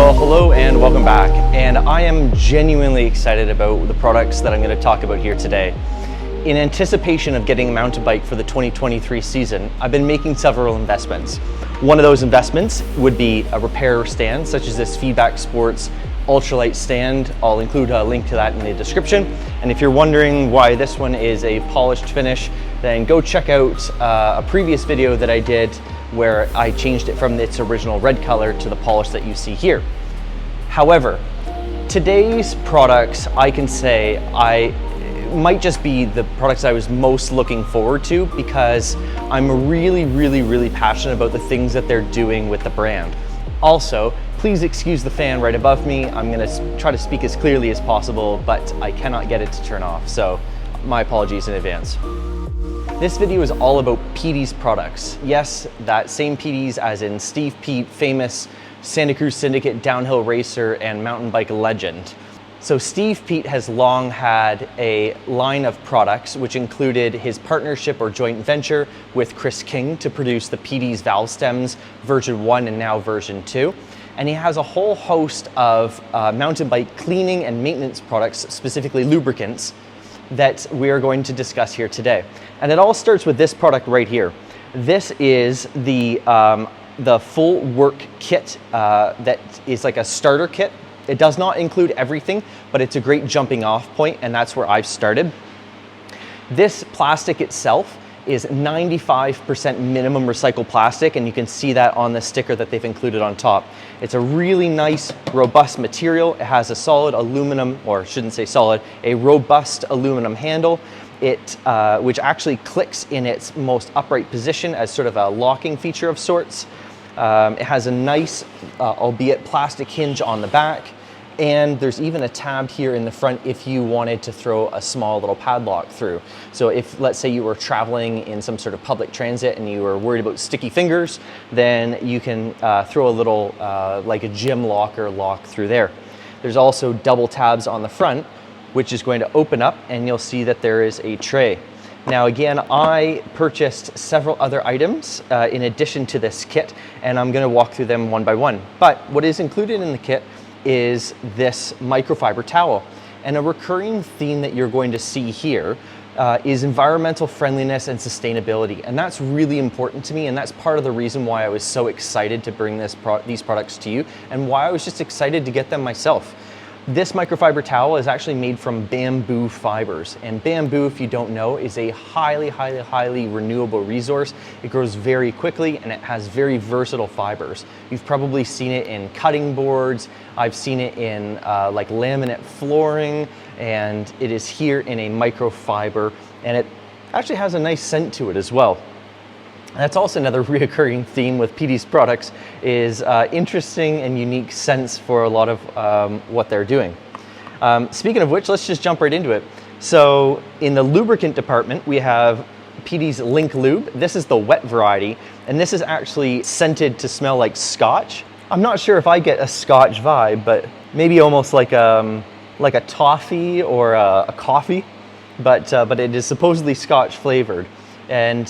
Well, hello and welcome back. And I am genuinely excited about the products that I'm going to talk about here today. In anticipation of getting a mountain bike for the 2023 season, I've been making several investments. One of those investments would be a repair stand, such as this Feedback Sports ultralight stand. I'll include a link to that in the description. And if you're wondering why this one is a polished finish, then go check out a previous video that I did where I changed it from its original red color to the polish that you see here. However, today's products, I can say, might just be the products I was most looking forward to because I'm really passionate about the things that they're doing with the brand. Also, please excuse the fan right above me. I'm gonna try to speak as clearly as possible, but I cannot get it to turn off, so my apologies in advance. This video is all about Peaty's products. Yes, that same Peaty's as in Steve Peat, famous Santa Cruz Syndicate downhill racer and mountain bike legend. So Steve Peat has long had a line of products which included his partnership or joint venture with Chris King to produce the Peaty's valve stems version 1 and now version 2. And he has a whole host of mountain bike cleaning and maintenance products, specifically lubricants, that we are going to discuss here today. And it all starts with this product right here. This is the full work kit that is like a starter kit. It does not include everything, but it's a great jumping off point, and that's where I've started. This plastic itself is 95% minimum recycled plastic, and you can see that on the sticker that they've included on top. It's a really nice, robust material. It has a solid aluminum, or shouldn't say solid, a robust aluminum handle, which actually clicks in its most upright position as sort of a locking feature of sorts. It has a nice, albeit plastic hinge on the back, and there's even a tab here in the front if you wanted to throw a small little padlock through. So if, let's say, you were traveling in some sort of public transit and you were worried about sticky fingers, then you can throw a little, like a gym locker lock through there. There's also double tabs on the front, which is going to open up, and you'll see that there is a tray. Now again, I purchased several other items in addition to this kit, and I'm going to walk through them one by one. But what is included in the kit is this microfiber towel. And a recurring theme that you're going to see here is environmental friendliness and sustainability. And that's really important to me, and that's part of the reason why I was so excited to bring these products to you, and why I was just excited to get them myself. This microfiber towel is actually made from bamboo fibers, and bamboo, if you don't know, is a highly renewable resource. It grows very quickly, and it has very versatile fibers. You've probably seen it in cutting boards. I've seen it in like laminate flooring, and it is here in a microfiber, and it actually has a nice scent to it as well. That's also another reoccurring theme with Peaty's products, is interesting and unique scents for a lot of what they're doing. Speaking of which, let's just jump right into it. So in the lubricant department, we have Peaty's Link Lube. This is the wet variety, and this is actually scented to smell like Scotch. I'm not sure if I get a Scotch vibe, but maybe almost like a toffee or a coffee, but it is supposedly Scotch flavored. And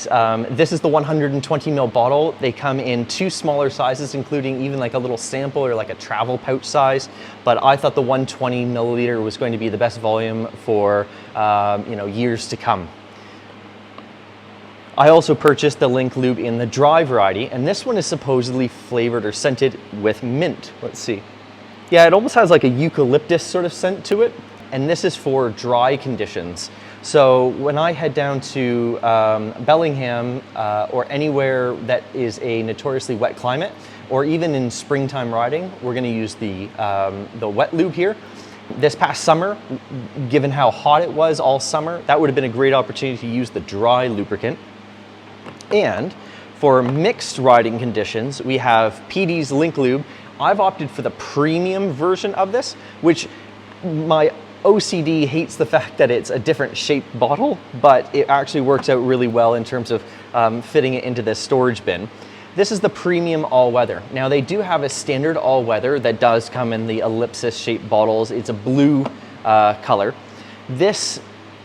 this is the 120 ml bottle. They come in 2 smaller sizes, including even like a little sample or like a travel pouch size. But I thought the 120 milliliter was going to be the best volume for years to come. I also purchased the Link Lube in the dry variety, and this one is supposedly flavored or scented with mint. Let's see. Yeah, it almost has like a eucalyptus sort of scent to it. And this is for dry conditions. So when I head down to Bellingham or anywhere that is a notoriously wet climate, or even in springtime riding, we're going to use the wet lube here. This past summer, given how hot it was all summer, that would have been a great opportunity to use the dry lubricant. And for mixed riding conditions, we have Peaty's Link Lube. I've opted for the premium version of this, which my OCD hates the fact that it's a different shaped bottle, but it actually works out really well in terms of fitting it into this storage bin. This is the premium all-weather. Now they do have a standard all-weather that does come in the ellipsis shaped bottles. It's a blue color. This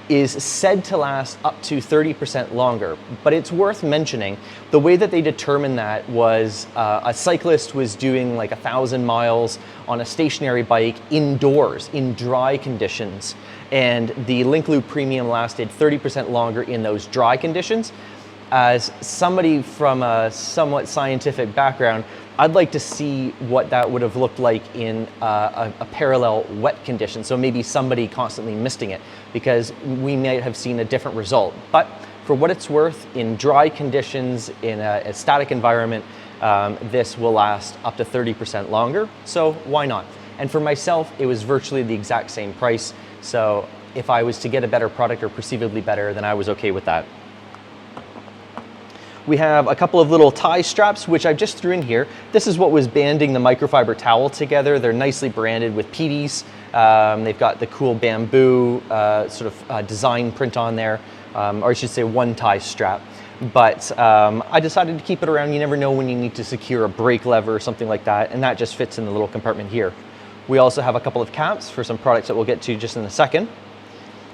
is said to last up to 30% longer. But it's worth mentioning, the way that they determined that was a cyclist was doing like 1,000 miles on a stationary bike indoors in dry conditions. And the Link Loop Premium lasted 30% longer in those dry conditions. As somebody from a somewhat scientific background, I'd like to see what that would have looked like in a parallel wet condition. So maybe somebody constantly misting it, because we might have seen a different result. But for what it's worth, in dry conditions, in a static environment, this will last up to 30% longer. So why not? And for myself, it was virtually the exact same price. So if I was to get a better product or perceivably better, then I was okay with that. We have a couple of little tie straps, which I just threw in here. This is what was banding the microfiber towel together. They're nicely branded with Peaty's. They've got the cool bamboo design print on there, or I should say one tie strap. But I decided to keep it around. You never know when you need to secure a brake lever or something like that, and that just fits in the little compartment here. We also have a couple of caps for some products that we'll get to just in a second.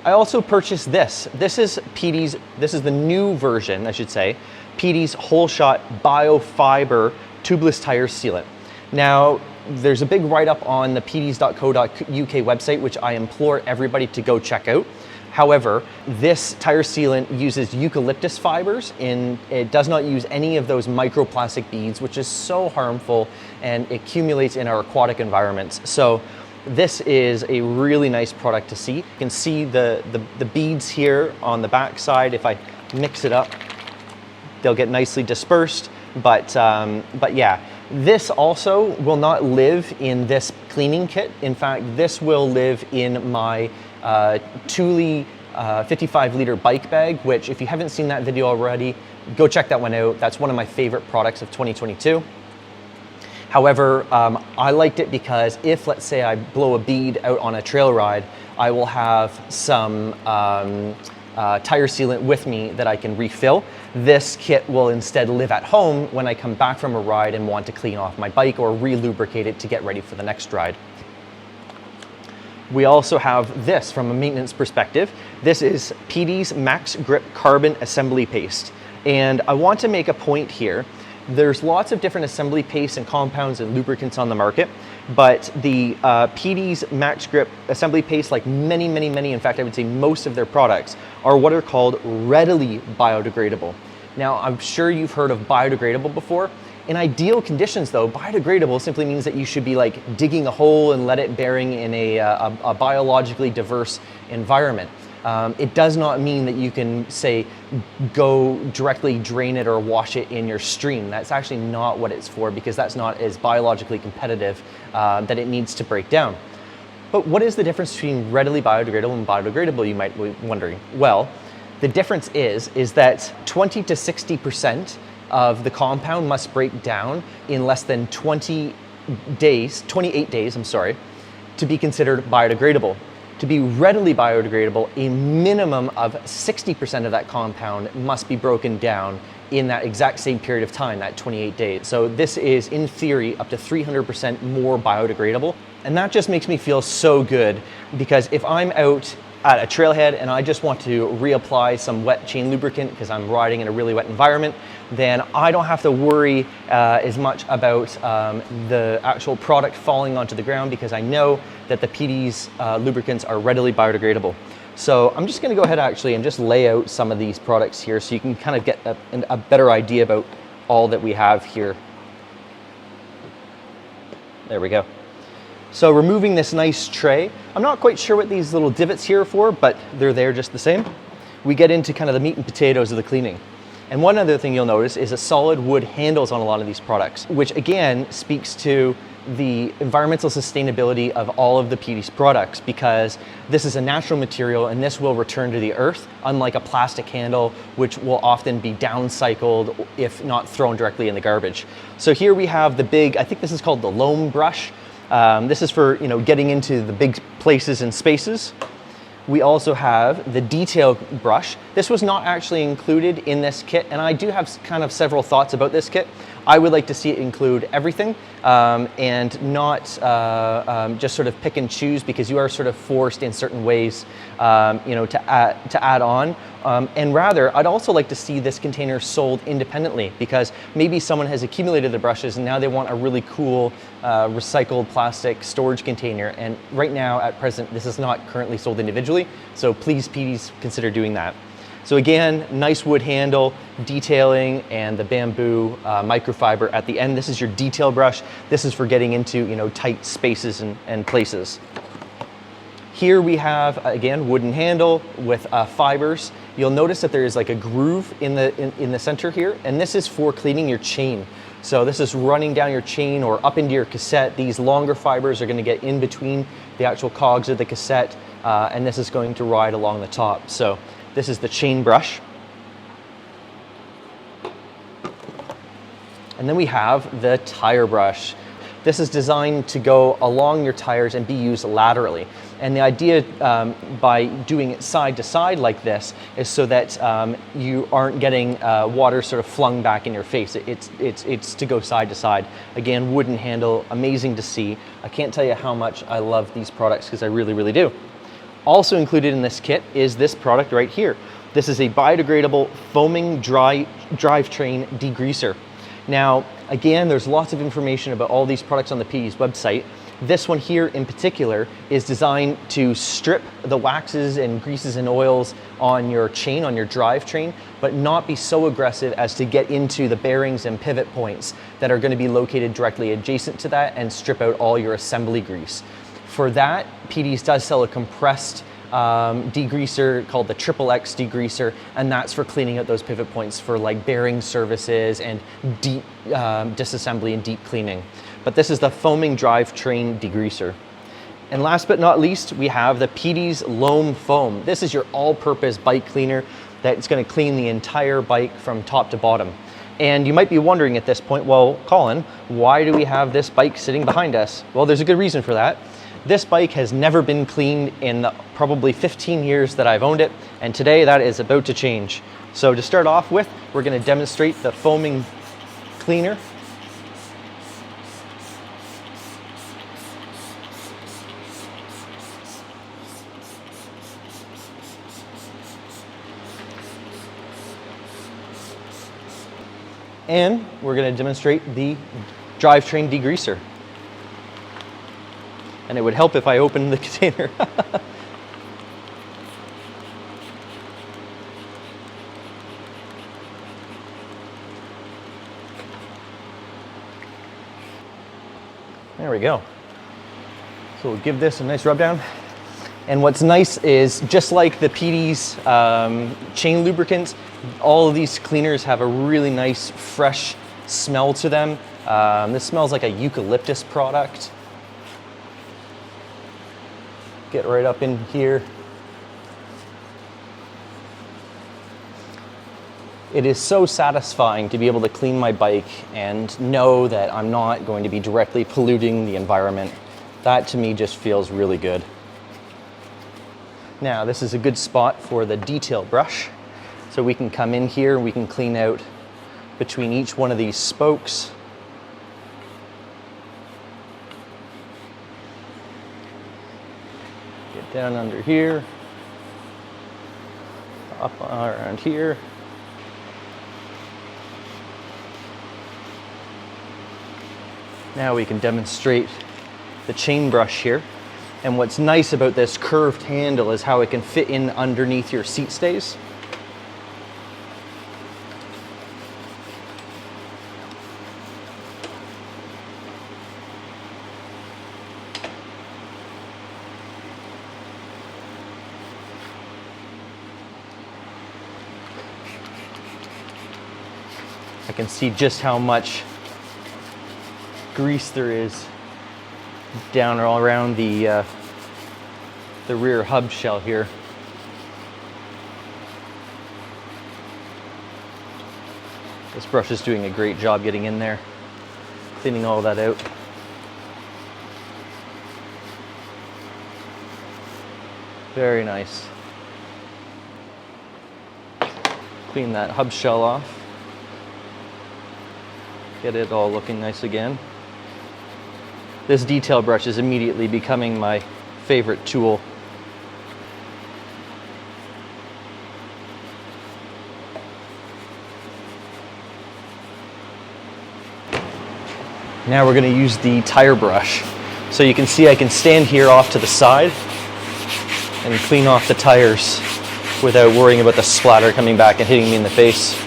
I also purchased this. This is Peaty's, this is the new version, I should say, Peaty's Whole Shot Biofiber Tubeless Tire Sealant. Now, there's a big write-up on the peatys.co.uk website, which I implore everybody to go check out. However, this tire sealant uses eucalyptus fibers, and it does not use any of those microplastic beads, which is so harmful and accumulates in our aquatic environments. So this is a really nice product to see. You can see the beads here on the back side. If I mix it up, they'll get nicely dispersed. But yeah, this also will not live in this cleaning kit. In fact, this will live in my Thule 55-liter bike bag, which if you haven't seen that video already, go check that one out. That's one of my favorite products of 2022. However, I liked it because if, let's say, I blow a bead out on a trail ride, I will have some tire sealant with me that I can refill. This kit will instead live at home when I come back from a ride and want to clean off my bike or re-lubricate it to get ready for the next ride. We also have this from a maintenance perspective. This is Peaty's Max Grip Carbon Assembly Paste. And I want to make a point here. There's lots of different assembly pastes and compounds and lubricants on the market, but the Peaty's Max Grip Assembly Paste, like many, in fact, I would say most of their products, are what are called readily biodegradable. Now, I'm sure you've heard of biodegradable before. In ideal conditions though, biodegradable simply means that you should be like digging a hole and let it burying in a biologically diverse environment. It does not mean that you can, say, go directly drain it or wash it in your stream. That's actually not what it's for, because that's not as biologically competitive that it needs to break down. But what is the difference between readily biodegradable and biodegradable, you might be wondering? Well, the difference is that 20 to 60% of the compound must break down in less than 28 days, to be considered biodegradable. To be readily biodegradable, a minimum of 60% of that compound must be broken down in that exact same period of time, that 28 days. So this is, in theory, up to 300% more biodegradable. And that just makes me feel so good, because if I'm out at a trailhead and I just want to reapply some wet chain lubricant because I'm riding in a really wet environment, then I don't have to worry as much about the actual product falling onto the ground, because I know that the Peaty's lubricants are readily biodegradable. So I'm just gonna go ahead actually and just lay out some of these products here so you can kind of get a better idea about all that we have here. There we go. So removing this nice tray, I'm not quite sure what these little divots here are for, but they're there just the same. We get into kind of the meat and potatoes of the cleaning. And one other thing you'll notice is a solid wood handles on a lot of these products, which again speaks to the environmental sustainability of all of the Peaty's products, because this is a natural material and this will return to the earth, unlike a plastic handle, which will often be downcycled if not thrown directly in the garbage. So here we have the big, I think this is called the loam brush. This is for, you know, getting into the big places and spaces. We also have the detail brush. This was not actually included in this kit, and I do have kind of several thoughts about this kit. I would like to see it include everything and not just sort of pick and choose, because you are sort of forced in certain ways, to add on. And rather, I'd also like to see this container sold independently, because maybe someone has accumulated the brushes and now they want a really cool recycled plastic storage container. And right now, at present, this is not currently sold individually. So please, Peaty's, consider doing that. So again, nice wood handle, detailing, and the bamboo microfiber at the end. This is your detail brush. This is for getting into tight spaces and places. Here we have, again, wooden handle with fibers. You'll notice that there is like a groove in the center here, and this is for cleaning your chain. So this is running down your chain or up into your cassette. These longer fibers are going to get in between the actual cogs of the cassette, and this is going to ride along the top. So this is the chain brush. And then we have the tire brush. This is designed to go along your tires and be used laterally. And the idea by doing it side to side like this is so that you aren't getting water sort of flung back in your face. It's to go side to side. Again, wooden handle, amazing to see. I can't tell you how much I love these products, because I really, really do. Also included in this kit is this product right here. This is a biodegradable foaming drivetrain degreaser. Now, again, there's lots of information about all these products on the Peaty's website. This one here in particular is designed to strip the waxes and greases and oils on your chain, on your drivetrain, but not be so aggressive as to get into the bearings and pivot points that are going to be located directly adjacent to that and strip out all your assembly grease. For that, Peaty's does sell a compressed degreaser called the XXX degreaser, and that's for cleaning out those pivot points for like bearing services and deep disassembly and deep cleaning. But this is the foaming drivetrain degreaser. And last but not least, we have the Peaty's Loam Foam. This is your all-purpose bike cleaner that's going to clean the entire bike from top to bottom. And you might be wondering at this point, well, Colin, why do we have this bike sitting behind us? Well, there's a good reason for that. This bike has never been cleaned in the probably 15 years that I've owned it, and today that is about to change. So to start off with, we're going to demonstrate the foaming cleaner. And we're going to demonstrate the drivetrain degreaser. And it would help if I opened the container. There we go. So we'll give this a nice rub down. And what's nice is, just like the Peaty's chain lubricants, all of these cleaners have a really nice fresh smell to them. This smells like a eucalyptus product. Get right up in here. It is so satisfying to be able to clean my bike and know that I'm not going to be directly polluting the environment. That to me just feels really good. Now, this is a good spot for the detail brush. So we can come in here and we can clean out between each one of these spokes. Get down under here, up around here. Now we can demonstrate the chain brush here. And what's nice about this curved handle is how it can fit in underneath your seat stays. I can see just how much grease there is down all around the rear hub shell here. This brush is doing a great job getting in there, cleaning all that out. Very nice. Clean that hub shell off. Get it all looking nice again. This detail brush is immediately becoming my favorite tool. Now we're going to use the tire brush. So you can see I can stand here off to the side and clean off the tires without worrying about the splatter coming back and hitting me in the face.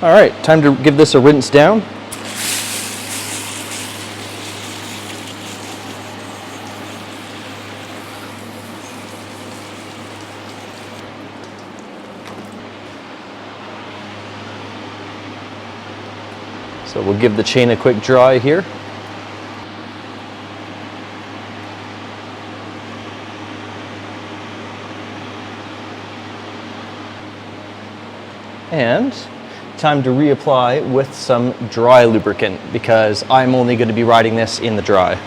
All right, time to give this a rinse down. So we'll give the chain a quick dry here. And time to reapply with some dry lubricant because I'm only going to be riding this in the dry.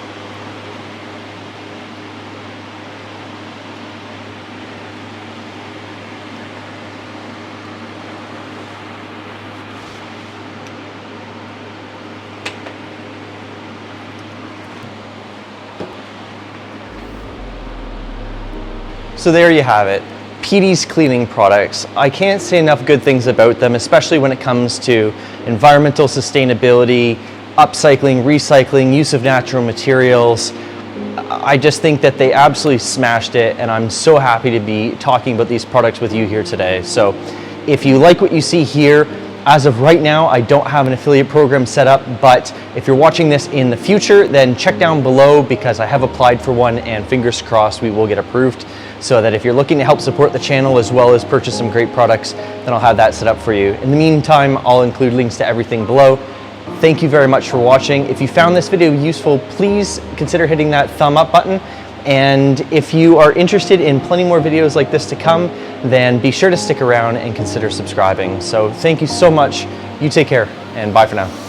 So there you have it. Peaty's cleaning products. I can't say enough good things about them, especially when it comes to environmental sustainability, upcycling, recycling, use of natural materials. I just think that they absolutely smashed it, and I'm so happy to be talking about these products with you here today. So if you like what you see here, as of right now, I don't have an affiliate program set up, but if you're watching this in the future, then check down below because I have applied for one, and fingers crossed we will get approved, so that if you're looking to help support the channel as well as purchase some great products, then I'll have that set up for you. In the meantime, I'll include links to everything below. Thank you very much for watching. If you found this video useful, please consider hitting that thumb up button. And if you are interested in plenty more videos like this to come, then be sure to stick around and consider subscribing. So thank you so much. You take care, and bye for now.